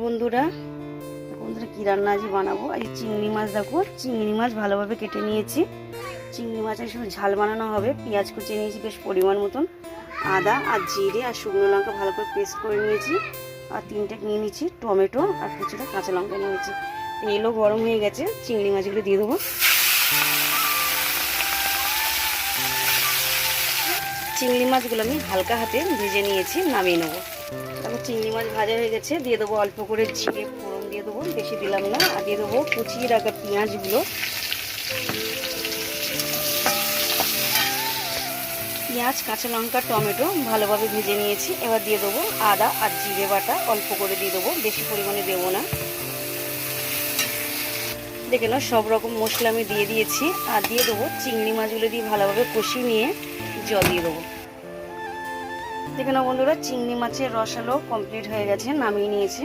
বন্ধুরা বন্ধুরা কি রান্না আজ বানাবো। আজ চিংড়ি মাছ, দেখো চিংড়ি মাছ ভালোভাবে কেটে নিয়েছি। চিংড়ি মাছের শুধু ঝাল বানানো হবে। পেঁয়াজ কুচিয়ে নিয়েছি বেশ পরিমাণ মতন, আদা আর জিরে আর শুকনো লঙ্কা ভালো করে পেস্ট করে নিয়েছি। আর তিনটে নিয়ে নিয়েছি টমেটো আর কিছুটা কাঁচা লঙ্কা নিয়েছি। তেলও গরম হয়ে গেছে, চিংড়ি মাছগুলো দিয়ে দেবো। চিংড়ি মাছগুলো আমি হালকা হাতে ভেজে নিয়েছি, নামিয়ে নেবো। তারপর চিংড়ি মাছ ভাজা হয়ে গেছে, দিয়ে দেবো অল্প করে জিরে ফোড়ন দিয়ে দেবো, বেশি দিলাম না। আর দিয়ে দেবো কুচিয়ে রাখা পেঁয়াজগুলো। পেঁয়াজ, কাঁচা লঙ্কা, টমেটো ভালোভাবে ভেজে নিয়েছি। এবার দিয়ে দেবো আদা আর জিরে বাটা, অল্প করে দিয়ে দেবো, বেশি পরিমাণে দেবো না। দেখে নাও সব রকম মশলা আমি দিয়ে দিয়েছি। আর দিয়ে দেবো চিংড়ি মাছগুলো দিয়ে ভালোভাবে কষিয়ে নিয়ে জল দিয়ে দেবো। দেখে নাও বন্ধুরা, চিংড়ি মাছের রসালো কমপ্লিট হয়ে গেছে, নামিয়ে নিয়েছি।